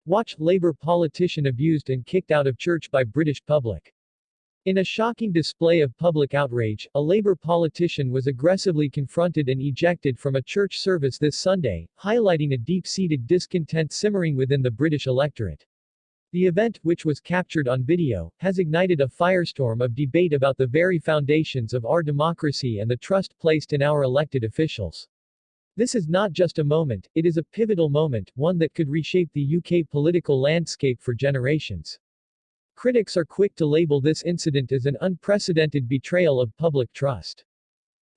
Watch, Labour politician abused and kicked out of church by British public. In a shocking display of public outrage, a Labour politician was aggressively confronted and ejected from a church service this Sunday, highlighting a deep-seated discontent simmering within the British electorate. The event, which was captured on video, has ignited a firestorm of debate about the very foundations of our democracy and the trust placed in our elected officials. This is not just a moment, it is a pivotal moment, one that could reshape the UK political landscape for generations. Critics are quick to label this incident as an unprecedented betrayal of public trust.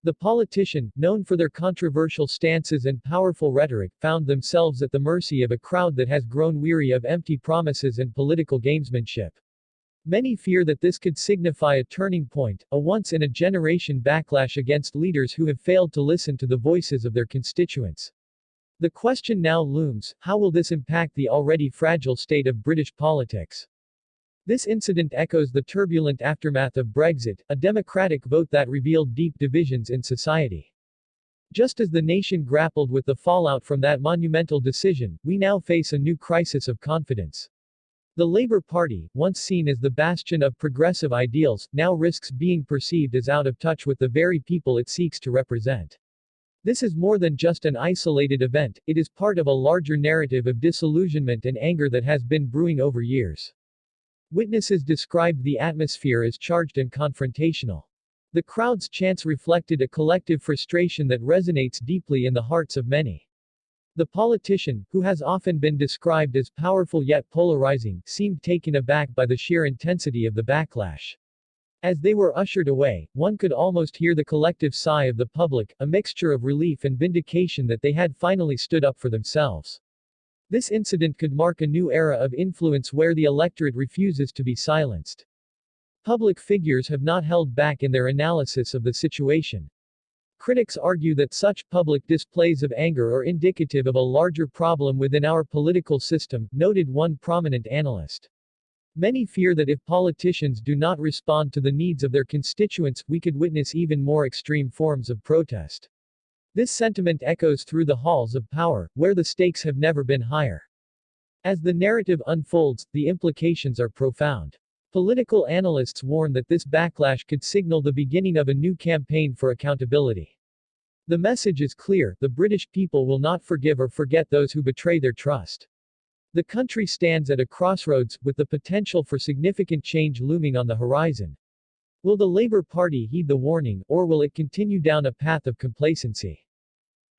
The politician, known for their controversial stances and powerful rhetoric, found themselves at the mercy of a crowd that has grown weary of empty promises and political gamesmanship. Many fear that this could signify a turning point, a once-in-a-generation backlash against leaders who have failed to listen to the voices of their constituents. The question now looms, how will this impact the already fragile state of British politics? This incident echoes the turbulent aftermath of Brexit, a democratic vote that revealed deep divisions in society. Just as the nation grappled with the fallout from that monumental decision, we now face a new crisis of confidence. The Labour Party, once seen as the bastion of progressive ideals, now risks being perceived as out of touch with the very people it seeks to represent. This is more than just an isolated event, it is part of a larger narrative of disillusionment and anger that has been brewing over years. Witnesses described the atmosphere as charged and confrontational. The crowd's chants reflected a collective frustration that resonates deeply in the hearts of many. The politician, who has often been described as powerful yet polarizing, seemed taken aback by the sheer intensity of the backlash. As they were ushered away, one could almost hear the collective sigh of the public, a mixture of relief and vindication that they had finally stood up for themselves. This incident could mark a new era of influence where the electorate refuses to be silenced. Public figures have not held back in their analysis of the situation. Critics argue that such public displays of anger are indicative of a larger problem within our political system, noted one prominent analyst. Many fear that if politicians do not respond to the needs of their constituents, we could witness even more extreme forms of protest. This sentiment echoes through the halls of power, where the stakes have never been higher. As the narrative unfolds, the implications are profound. Political analysts warn that this backlash could signal the beginning of a new campaign for accountability. The message is clear: the British people will not forgive or forget those who betray their trust. The country stands at a crossroads, with the potential for significant change looming on the horizon. Will the Labour Party heed the warning, or will it continue down a path of complacency?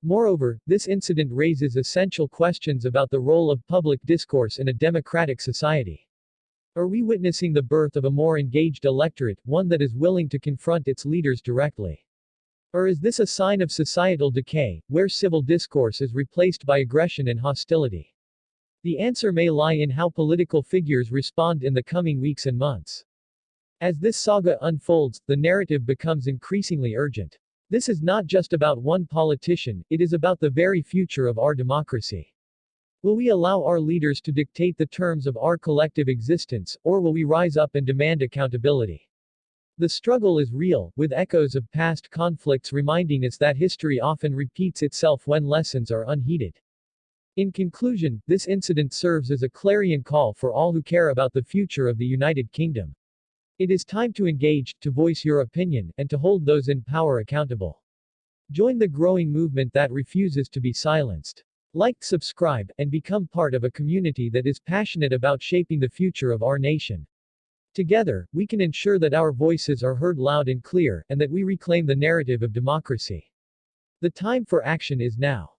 Moreover, this incident raises essential questions about the role of public discourse in a democratic society. Are we witnessing the birth of a more engaged electorate, one that is willing to confront its leaders directly? Or is this a sign of societal decay, where civil discourse is replaced by aggression and hostility? The answer may lie in how political figures respond in the coming weeks and months. As this saga unfolds, the narrative becomes increasingly urgent. This is not just about one politician, it is about the very future of our democracy. Will we allow our leaders to dictate the terms of our collective existence, or will we rise up and demand accountability? The struggle is real, with echoes of past conflicts reminding us that history often repeats itself when lessons are unheeded. In conclusion, this incident serves as a clarion call for all who care about the future of the United Kingdom. It is time to engage, to voice your opinion, and to hold those in power accountable. Join the growing movement that refuses to be silenced. Like, subscribe, and become part of a community that is passionate about shaping the future of our nation. Together, we can ensure that our voices are heard loud and clear, and that we reclaim the narrative of democracy. The time for action is now.